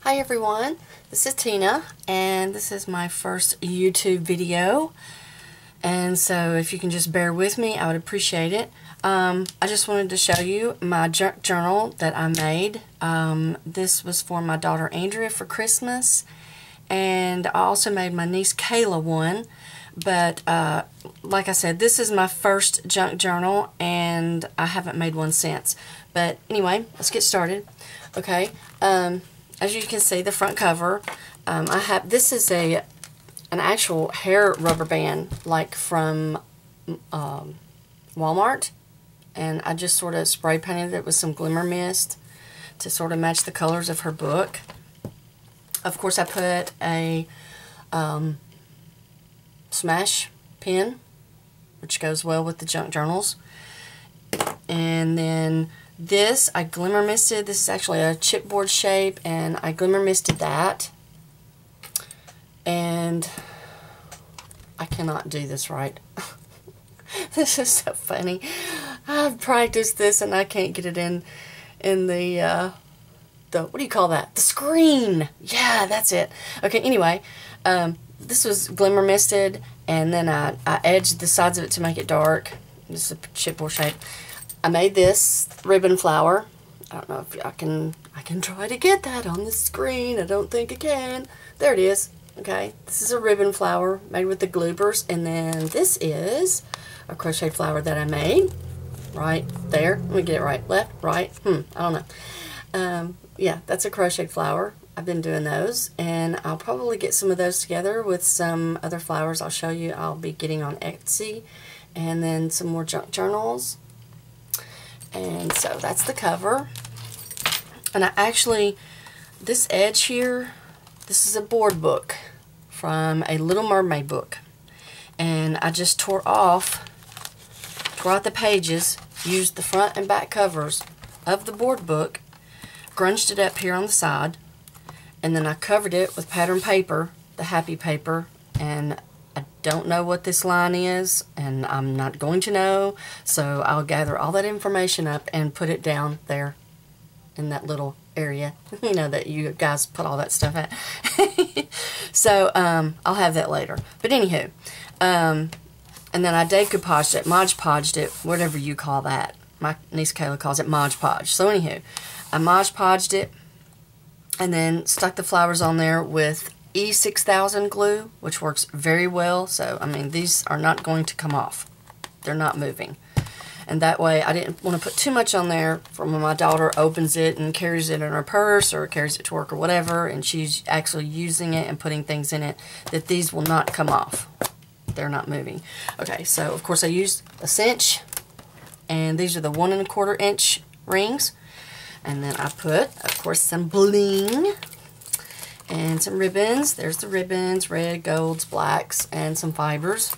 Hi everyone, this is Tina and this is my first YouTube video, and so if you can just bear with me I would appreciate it. I just wanted to show you my junk journal that I made. This was for my daughter Andrea for Christmas, and I also made my niece Kayla one, but like I said, this is my first junk journal and I haven't made one since. But anyway, let's get started. Okay, as you can see, the front cover, this is an actual hair rubber band, like from Walmart, and I just sort of spray painted it with some glimmer mist to sort of match the colors of her book. Of course, I put a smash pin, which goes well with the junk journals, and then this I glimmer misted. This is actually a chipboard shape, and I glimmer misted that. And I cannot do this right. This is so funny. I've practiced this and I can't get it in the what do you call that? The screen. Yeah, that's it. Okay, anyway, this was glimmer misted, and then I edged the sides of it to make it dark. This is a chipboard shape. I made this ribbon flower. I don't know if I can try to get that on the screen. I don't think I can. There it is. Okay, this is a ribbon flower made with the gloopers, and then this is a crochet flower that I made right there. Let me get it right. Left, right. I don't know. Yeah, that's a crochet flower. I've been doing those, and I'll probably get some of those together with some other flowers I'll show you I'll be getting on Etsy, and then some more junk journals. And so that's the cover. And I actually, this edge here, this is a board book from a Little Mermaid book. And I just tore out the pages, used the front and back covers of the board book, grunged it up here on the side, and then I covered it with pattern paper, the happy paper, and I don't know what this line is, and I'm not going to know, so I'll gather all that information up and put it down there in that little area, you know, that you guys put all that stuff at. So, I'll have that later. But anywho, and then I decoupaged it, Mod Podged it, whatever you call that. My niece Kayla calls it Mod Podge. So anywho, I Mod Podged it, and then stuck the flowers on there with E6000 glue, which works very well. So, I mean, these are not going to come off. They're not moving. And that way, I didn't want to put too much on there for when my daughter opens it and carries it in her purse or carries it to work or whatever, and she's actually using it and putting things in it, that these will not come off. They're not moving. Okay, so of course I used a cinch, and these are the 1 1/4 inch rings. And then I put, of course, some bling and some ribbons. There's the ribbons, red, golds, blacks, and some fibers.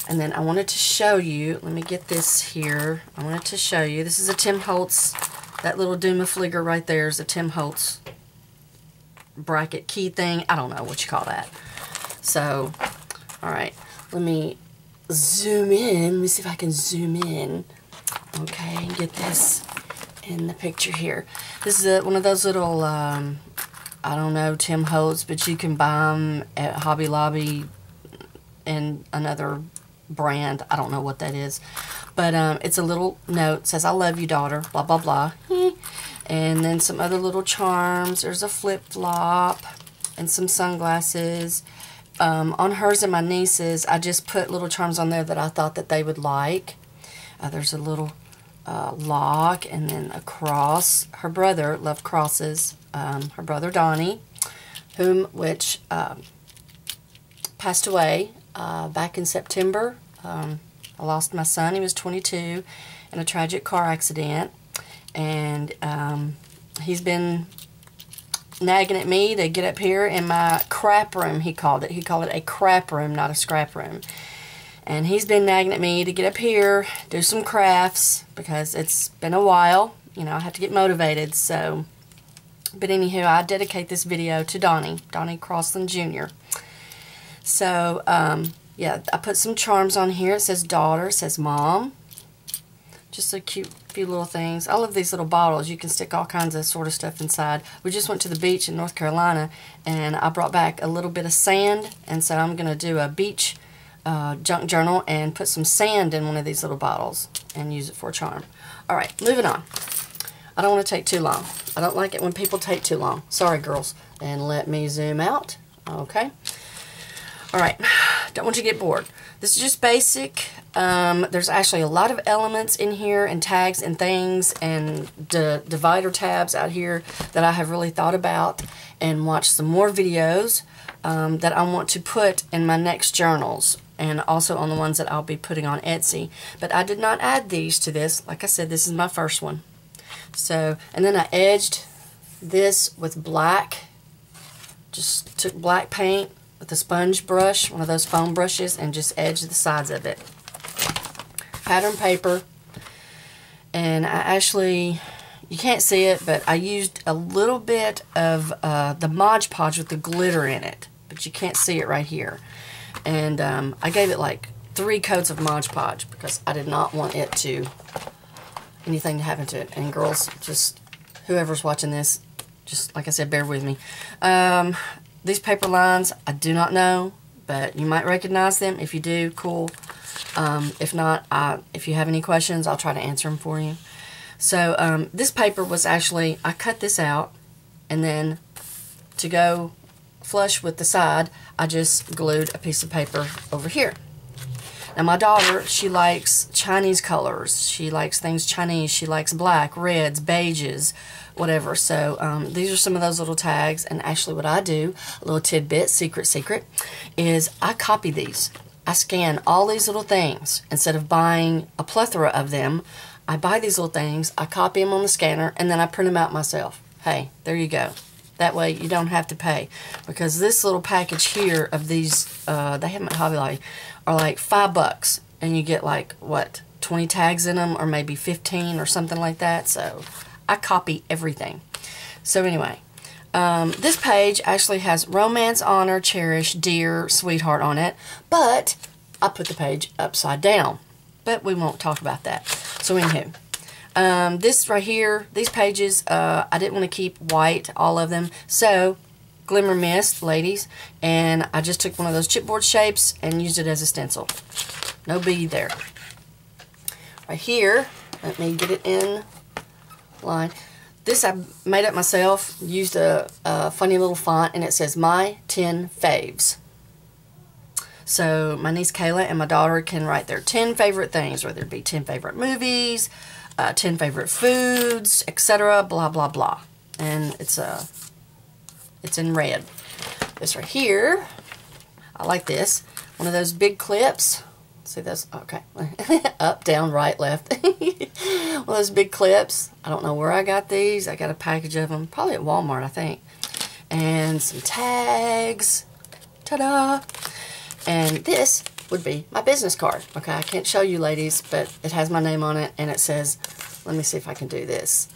And then I wanted to show you, let me get this here. I wanted to show you, this is a Tim Holtz, that little Duma Flieger right there is a Tim Holtz bracket key thing. I don't know what you call that. So, alright, let me zoom in. Let me see if I can zoom in. Okay, and get this in the picture here. This is one of those little, I don't know, Tim Holtz, but you can buy them at Hobby Lobby and another brand. I don't know what that is. But it's a little note. Says, I love you, daughter, blah, blah, blah. And then some other little charms. There's a flip-flop and some sunglasses. On hers and my niece's, I just put little charms on there that I thought that they would like. There's a little lock, and then a cross. Her brother loved crosses. Her brother Donnie, which passed away back in September. I lost my son. He was 22 in a tragic car accident, and he's been nagging at me to get up here in my crap room. He called it a crap room, not a scrap room. And he's been nagging at me to get up here, do some crafts, because it's been a while. You know, I have to get motivated. So, but anywho, I dedicate this video to Donnie Crosslin Jr. So, yeah, I put some charms on here. It says daughter, it says mom. Just a cute few little things. I love these little bottles. You can stick all kinds of sort of stuff inside. We just went to the beach in North Carolina, and I brought back a little bit of sand, and so I'm going to do a beach junk journal and put some sand in one of these little bottles and use it for a charm. Alright, moving on. I don't want to take too long. I don't like it when people take too long. Sorry, girls. And let me zoom out. Okay. Alright, don't want you to get bored. This is just basic. There's actually a lot of elements in here and tags and things and divider tabs out here that I have really thought about and watched some more videos that I want to put in my next journals and also on the ones that I'll be putting on Etsy. But I did not add these to this. Like I said, this is my first one. So, and then I edged this with black. Just took black paint with a sponge brush, one of those foam brushes, and just edged the sides of it. Pattern paper, and I actually, you can't see it, but I used a little bit of the Mod Podge with the glitter in it, but you can't see it right here. And I gave it like 3 coats of Mod Podge because I did not want it to, anything to happen to it. And girls, just whoever's watching this, just like I said, bear with me. These paper lines, I do not know, but you might recognize them. If you do, cool. If not, if you have any questions, I'll try to answer them for you. So this paper was actually, I cut this out, and then to go flush with the side, I just glued a piece of paper over here. Now my daughter, she likes Chinese colors. She likes things Chinese. She likes black, reds, beiges, whatever. So these are some of those little tags. And actually what I do, a little tidbit, secret, is I copy these. I scan all these little things. Instead of buying a plethora of them, I buy these little things, I copy them on the scanner, and then I print them out myself. Hey, there you go. That way you don't have to pay. Because this little package here of these, they have them at Hobby Lobby, are like $5. And you get like, what, 20 tags in them, or maybe 15 or something like that. So I copy everything. So anyway, this page actually has romance, honor, cherish, dear, sweetheart on it. But I put the page upside down. But we won't talk about that. So anywho, this right here, these pages, I didn't want to keep white, all of them. So, Glimmer Mist, ladies, and I just took one of those chipboard shapes and used it as a stencil. No biggie there. Right here, let me get it in line. This I made up myself, used a funny little font, and it says My 10 Faves. So my niece Kayla and my daughter can write their 10 favorite things, whether it be 10 favorite movies, 10 favorite foods, etc., blah, blah, blah. And it's in red. This right here, I like this. One of those big clips. See those? Okay. Up, down, right, left. One of those big clips. I don't know where I got these. I got a package of them. Probably at Walmart, I think. And some tags. Ta-da! And this would be my business card. Okay, I can't show you ladies, but it has my name on it, and it says, let me see if I can do this.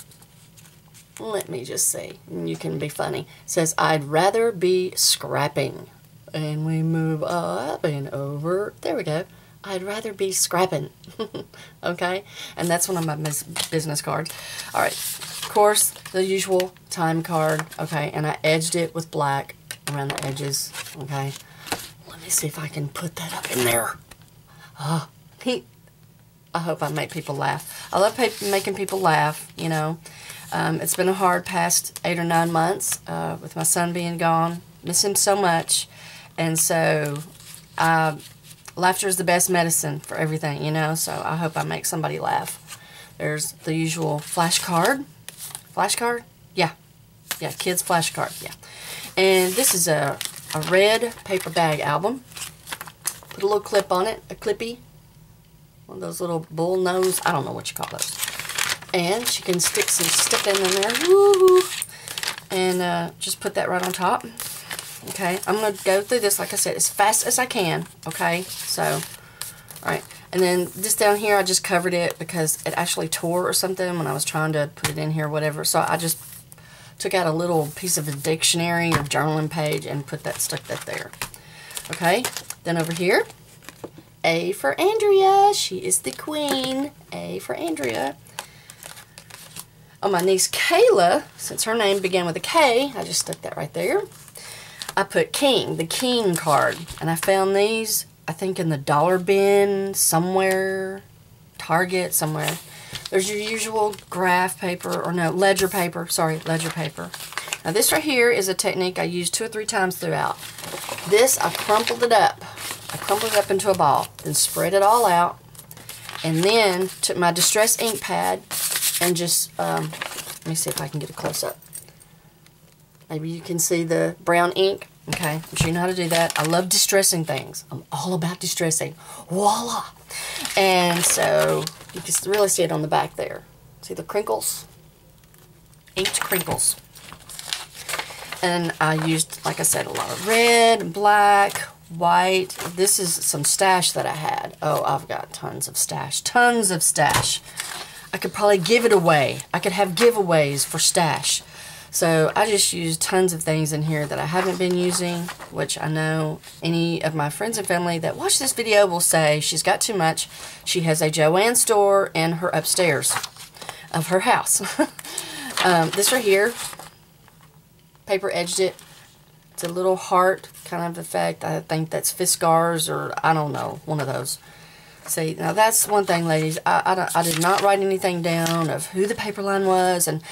Let me just see. You can be funny. It says, I'd rather be scrapping. And we move up and over. There we go. I'd rather be scrapping. Okay? And that's one of my business cards. Alright. Of course, the usual time card. Okay, and I edged it with black around the edges. Okay. Let me see if I can put that up in there. Oh, I hope I make people laugh. I love making people laugh, you know. It's been a hard past 8 or 9 months with my son being gone. Miss him so much. And so, laughter is the best medicine for everything, you know. So I hope I make somebody laugh. There's the usual flashcard. Flashcard? Yeah. Yeah, kids flashcard, yeah. And this is a red paper bag album. Put a little clip on it, a clippy. One of those little bull nose, I don't know what you call those. And she can stick some stipping in there. Woo! And just put that right on top. Okay, I'm going to go through this, like I said, as fast as I can. Okay, so, alright. And then this down here, I just covered it because it actually tore or something when I was trying to put it in here, whatever. So I just took out a little piece of a dictionary or journaling page and stuck that there. Okay, then over here, A for Andrea. She is the queen. A for Andrea. On my niece Kayla, since her name began with a K, I just stuck that right there. I put King, the King card. And I found these, I think, in the dollar bin somewhere. Target, somewhere. There's your usual graph paper, or no, ledger paper. Sorry, ledger paper. Now this right here is a technique I used 2 or 3 times throughout. This, I crumpled it up. I crumpled it up into a ball. Then spread it all out. And then took my Distress ink pad and just, let me see if I can get a close-up. Maybe you can see the brown ink. Okay, I'm sure you know how to do that. I love distressing things. I'm all about distressing. Voila! And so, you can really see it on the back there. See the crinkles? Inked crinkles. And I used, like I said, a lot of red, black, white. This is some stash that I had. Oh, I've got tons of stash. Tons of stash. I could probably give it away. I could have giveaways for stash. So I just used tons of things in here that I haven't been using, which I know any of my friends and family that watch this video will say she's got too much. She has a Joann store in her upstairs of her house. This right here, paper edged it. It's a little heart kind of effect. I think that's Fiskars, or I don't know, one of those. See, now that's one thing, ladies. I did not write anything down of who the paper line was, and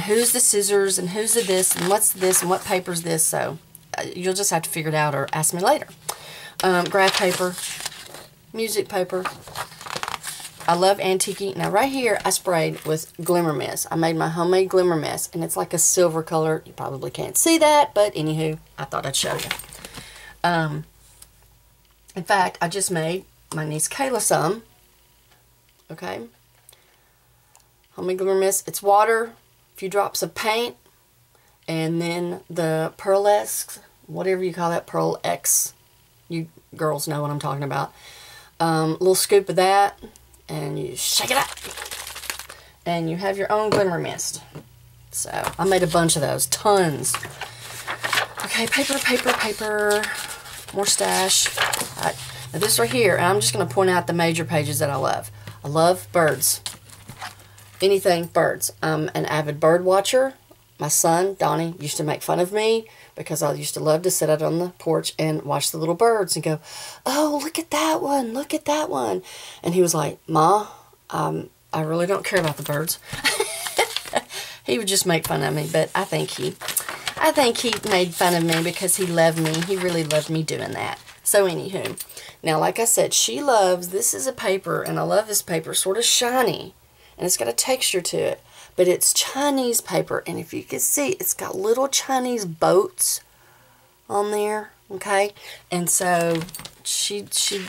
who's the scissors, and who's the this, and what's this, and what paper's this. So you'll just have to figure it out or ask me later. Graph paper, music paper. I love antique. Now right here I sprayed with Glimmer Mist. I made my homemade Glimmer Mist, and it's like a silver color. You probably can't see that, but anywho, I thought I'd show you. In fact, I just made my niece Kayla some. Okay. Homemade Glimmer Mist. It's water, a few drops of paint, and then the Pearlesque, whatever you call that, Pearl X. You girls know what I'm talking about. Little scoop of that, and you shake it up. And you have your own Glimmer Mist. So, I made a bunch of those. Tons. Okay, paper, paper, paper. More stash. Alright. Now this right here, and I'm just going to point out the major pages that I love. I love birds. Anything birds. I'm an avid bird watcher. My son, Donnie, used to make fun of me because I used to love to sit out on the porch and watch the little birds and go, oh, look at that one, look at that one. And he was like, Ma, I really don't care about the birds. He would just make fun of me, but I think he made fun of me because he loved me. He really loved me doing that. So anywho, now like I said, she loves, this is a paper, and I love this paper, sort of shiny, and it's got a texture to it, but it's Chinese paper, and if you can see, it's got little Chinese boats on there, okay, and so she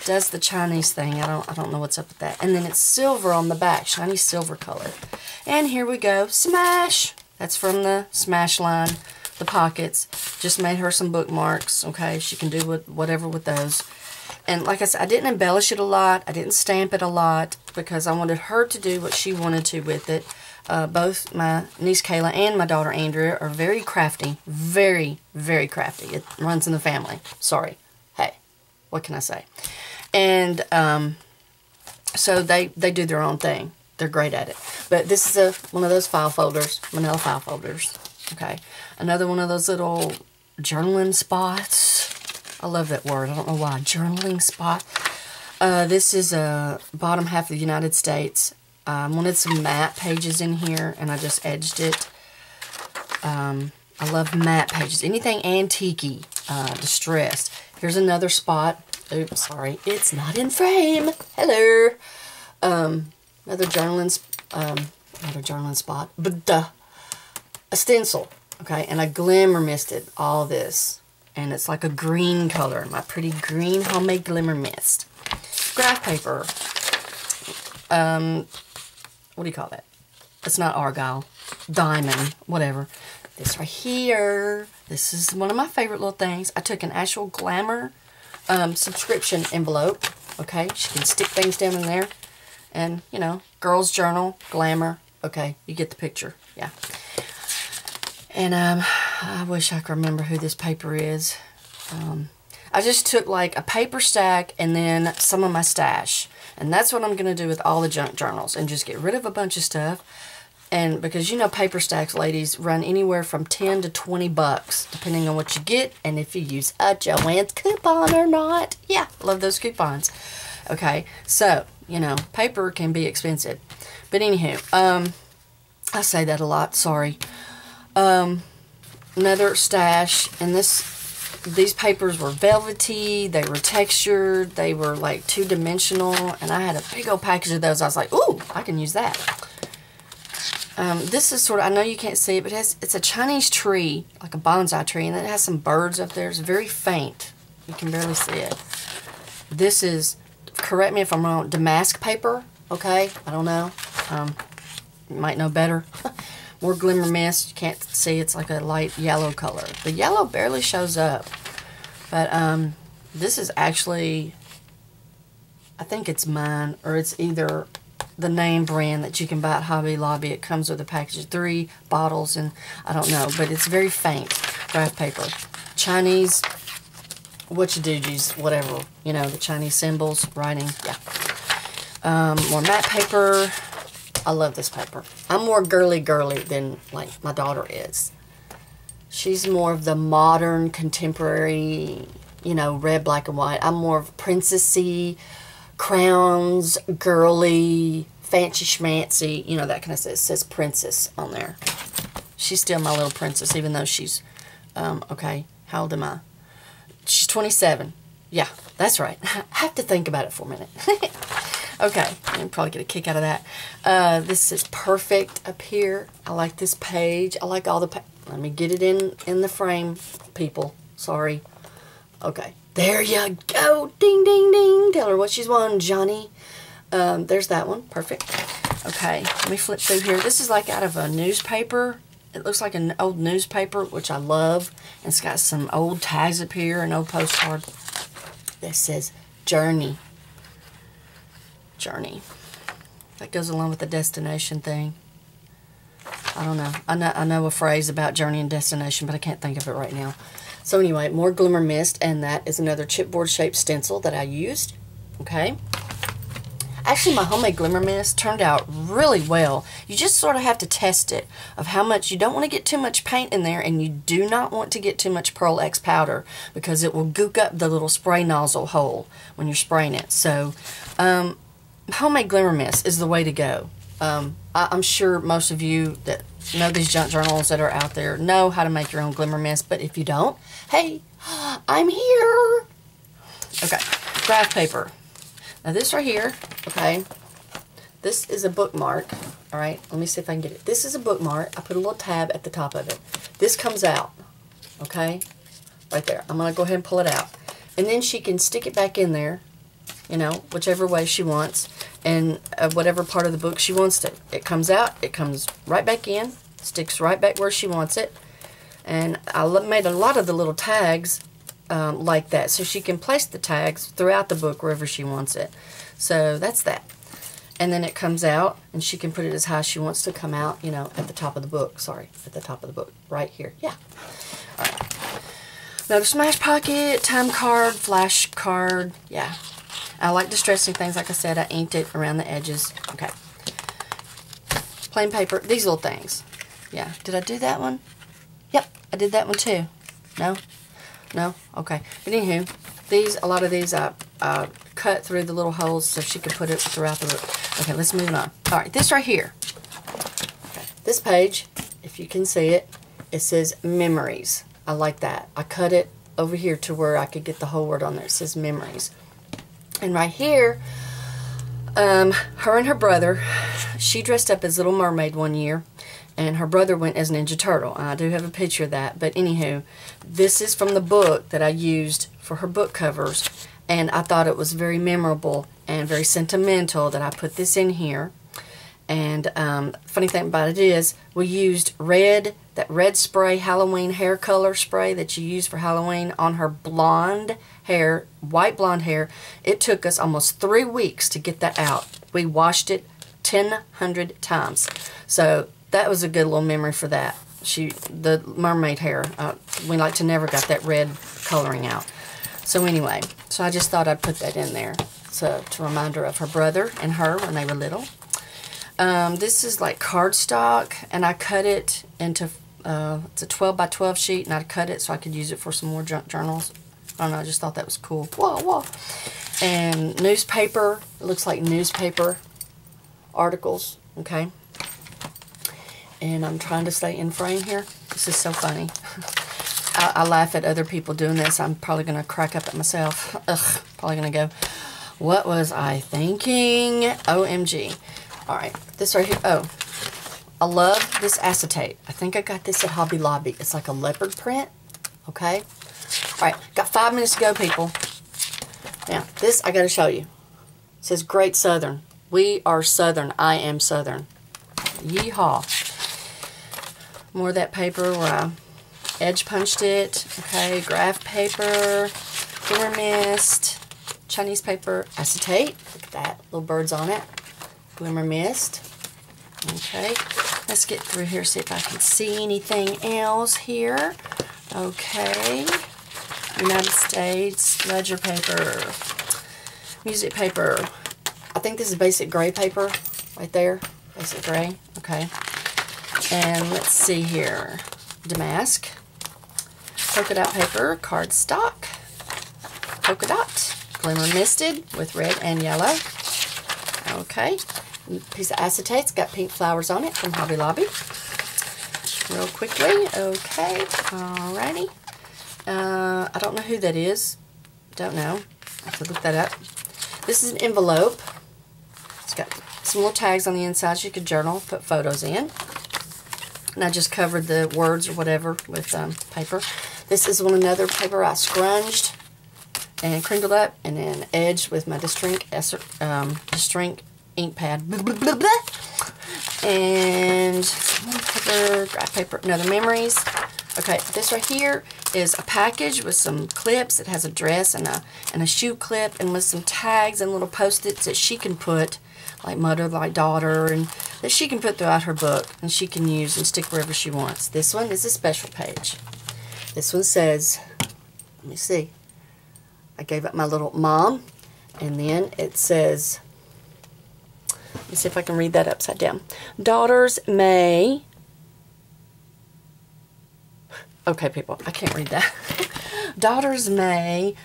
does the Chinese thing. I don't know what's up with that. And then it's silver on the back, shiny silver color. And here we go, Smash. That's from the Smash line. The pockets. Just made her some bookmarks, okay? She can do whatever with those. And like I said, I didn't embellish it a lot. I didn't stamp it a lot because I wanted her to do what she wanted to with it. Both my niece Kayla and my daughter Andrea are very crafty. Very, very crafty. It runs in the family. Sorry. Hey, what can I say? And so they do their own thing. They're great at it. But this is one of those file folders, manila file folders. Okay, another one of those little journaling spots. I love that word. I don't know why. Journaling spot. This is bottom half of the United States. I wanted some matte pages in here, and I just edged it. I love matte pages. Anything antique-y, distressed. Here's another spot. Oops, sorry. It's not in frame. Hello. Another journaling spot. But a stencil, okay, and I Glimmer Misted all this, and it's like a green color, my pretty green homemade Glimmer Mist. Graph paper, what do you call that? It's not Argyle, diamond, whatever. This right here, this is one of my favorite little things. I took an actual Glamour subscription envelope, okay, she can stick things down in there, and, you know, girls journal, Glamour, okay, you get the picture, yeah. And I wish I could remember who this paper is. I just took like a paper stack and then some of my stash. And that's what I'm going to do with all the junk journals. And just get rid of a bunch of stuff. And because you know paper stacks, ladies, run anywhere from 10 to 20 bucks, depending on what you get and if you use a Joann's coupon or not. Yeah, love those coupons. Okay, so, you know, paper can be expensive. But anywho, I say that a lot, sorry. Another stash, and these papers were velvety, they were textured, they were like two-dimensional, and I had a big old package of those. I was like, ooh, I can use that. This is sort of, I know you can't see it, but it's a Chinese tree, like a bonsai tree, and it has some birds up there. It's very faint. You can barely see it. This is, correct me if I'm wrong, damask paper, okay? I don't know. You might know better. More glimmer mist. You can't see. It's like a light yellow color. The yellow barely shows up. But this is actually, I think it's mine, or it's either the name brand that you can buy at Hobby Lobby. It comes with a package of 3 bottles, and I don't know, but it's very faint graph paper. Chinese, whatcha doogies, whatever, you know, the Chinese symbols, writing, yeah. More matte paper. I love this paper. I'm more girly than, like, my daughter is. She's more of the modern, contemporary, you know, red, black, and white. I'm more of princessy, crowns, girly, fancy schmancy, you know, that kind of stuff. It says princess on there. She's still my little princess, even though she's, okay, how old am I? She's 27. Yeah, that's right. I have to think about it for a minute. Okay, you'll probably get a kick out of that. This is perfect up here. I like this page. I like all the let me get it in the frame, people. Sorry. Okay. There you go. Ding, ding, ding. Tell her what she's won, Johnny. There's that one. Perfect. Okay, let me flip through here. This is like out of a newspaper. It looks like an old newspaper, which I love. And it's got some old tags up here, an old postcard that says Journey. Journey. That goes along with the destination thing. I don't know. I know a phrase about journey and destination, but I can't think of it right now. So anyway, more glimmer mist, and that is another chipboard shaped stencil that I used. Okay. Actually, my homemade glimmer mist turned out really well. You just sort of have to test it of how much. You don't want to get too much paint in there, and you do not want to get too much Pearl X powder because it will gook up the little spray nozzle hole when you're spraying it. So, homemade glimmer mist is the way to go. I'm sure most of you that know these junk journals that are out there know how to make your own glimmer mist, but if you don't, hey, I'm here. Okay, graph paper. Now this right here, okay, this is a bookmark. All right, let me see if I can get it. This is a bookmark. I put a little tab at the top of it. This comes out, okay, right there. I'm going to go ahead and pull it out. And then she can stick it back in there, you know, whichever way she wants, and whatever part of the book she wants to. It comes out, it comes right back in, sticks right back where she wants it. And I made a lot of the little tags like that, so she can place the tags throughout the book wherever she wants it. So that's that. And then it comes out, and she can put it as high as she wants to come out, you know, at the top of the book. Sorry, at the top of the book, right here. Yeah. All right. Another smash pocket, time card, flash card. Yeah. I like distressing things. Like I said, I inked it around the edges. Okay. Plain paper. These little things. Yeah. Did I do that one? Yep. I did that one too. No? No? Okay. But anywho, a lot of these I cut through the little holes so she could put it throughout the book. Okay, let's move on. Alright, this right here. Okay. This page, if you can see it, it says memories. I like that. I cut it over here to where I could get the whole word on there. It says memories. And right here, her and her brother, she dressed up as Little Mermaid one year, and her brother went as Ninja Turtle. I do have a picture of that, but anywho, this is from the book that I used for her book covers, and I thought it was very memorable and very sentimental that I put this in here. And funny thing about it is, we used that red spray, Halloween hair color spray that you use for Halloween on her blonde hair, white blonde hair. It took us almost 3 weeks to get that out. We washed it 1,000 times. So that was a good little memory for that. The mermaid hair, we like to never got that red coloring out. So anyway, so I just thought I'd put that in there. So to remind her of her brother and her when they were little. This is like cardstock, and I cut it into, it's a 12 by 12 sheet, and I cut it so I could use it for some more junk journals. I don't know, I just thought that was cool. Whoa, whoa. And newspaper, it looks like newspaper articles, okay? And I'm trying to stay in frame here. This is so funny. I laugh at other people doing this. I'm probably going to crack up at myself. Ugh, probably going to go, what was I thinking? OMG. Alright, this right here. Oh, I love this acetate. I think I got this at Hobby Lobby. It's like a leopard print. Okay. Alright, got 5 minutes to go, people. Now, this I got to show you. It says Great Southern. We are Southern. I am Southern. Yeehaw. More of that paper where I edge punched it. Okay, graph paper, glimmer mist, Chinese paper, acetate. Look at that, little birds on it. Glimmer mist. Okay, let's get through here, see if I can see anything else here. Okay, United States, ledger paper, music paper. I think this is basic gray paper right there. Basic gray. Okay. And let's see here. Damask. Polka dot paper. Cardstock. Polka dot. Glimmer misted with red and yellow. Okay. Piece of acetate's got pink flowers on it from Hobby Lobby. Real quickly. Okay. Alrighty. I don't know who that is. Don't know. I have to look that up. This is an envelope. It's got some little tags on the inside so you could journal, put photos in. And I just covered the words or whatever with paper. This is another paper I scrunged and crinkled up and then edged with my Distrink ink pad. Blah, blah, blah, blah. And some more paper, graph paper, another memories. Okay, this right here is a package with some clips. It has a dress and a shoe clip and with some tags and little post-its that she can put, like mother, like daughter, and that she can put throughout her book and she can use and stick wherever she wants. This one is a special page. This one says, let me see, I gave up my little mom, and then it says, let me see if I can read that upside down. Daughters may, okay people, I can't read that. Daughters may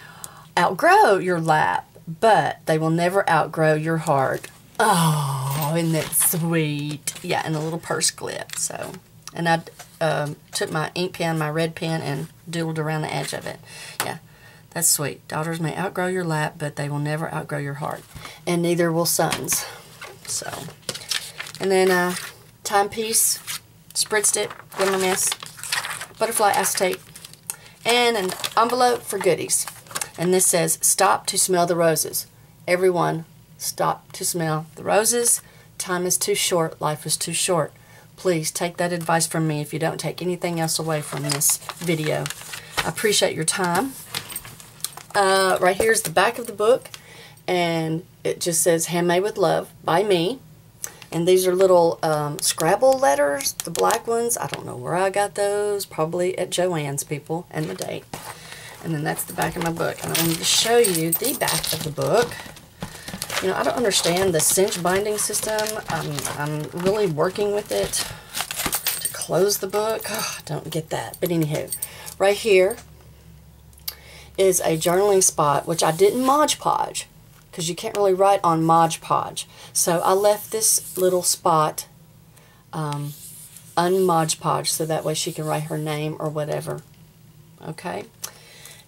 outgrow your lap, but they will never outgrow your heart. Oh, isn't that sweet? Yeah, and a little purse clip. So, and I took my ink pen, my red pen, and doodled around the edge of it. Yeah, that's sweet. Daughters may outgrow your lap, but they will never outgrow your heart. And neither will sons. So, and then timepiece, spritzed it, glimmer mist, butterfly acetate, and an envelope for goodies. And this says, stop to smell the roses. Everyone, stop to smell the roses. Time is too short. Life is too short. Please take that advice from me if you don't take anything else away from this video. I appreciate your time. Right here's the back of the book, and it just says, Handmade with Love by me. And these are little Scrabble letters, the black ones. I don't know where I got those. Probably at Joann's, people, and the date. And then that's the back of my book. And I wanted to show you the back of the book. You know, I don't understand the cinch binding system. I'm really working with it to close the book. Oh, I don't get that. But anywho, right here is a journaling spot, which I didn't Mod Podge, because you can't really write on Mod Podge. So I left this little spot un-Mod Podge, so that way she can write her name or whatever. Okay?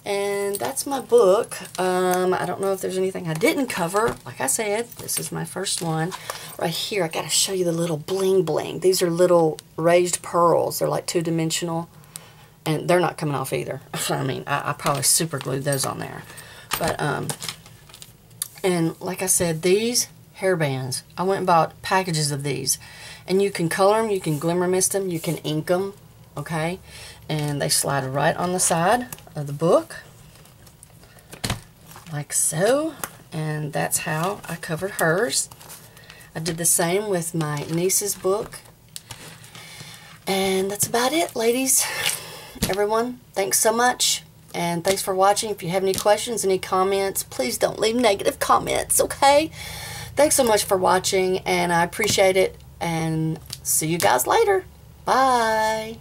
And that's my book. I don't know if there's anything I didn't cover. Like I said, this is my first one. Right here, I got to show you the little bling bling. These are little raised pearls. They're like two-dimensional. And they're not coming off either. I mean, I probably super glued those on there. But, and like I said, these hairbands, I went and bought packages of these. And you can color them, you can glimmer mist them, you can ink them. Okay? And they slide right on the side of the book, like so. And that's how I covered hers. I did the same with my niece's book. And that's about it, ladies. Everyone, thanks so much. And thanks for watching. If you have any questions, any comments, please don't leave negative comments, okay? Thanks so much for watching, and I appreciate it, and see you guys later. Bye.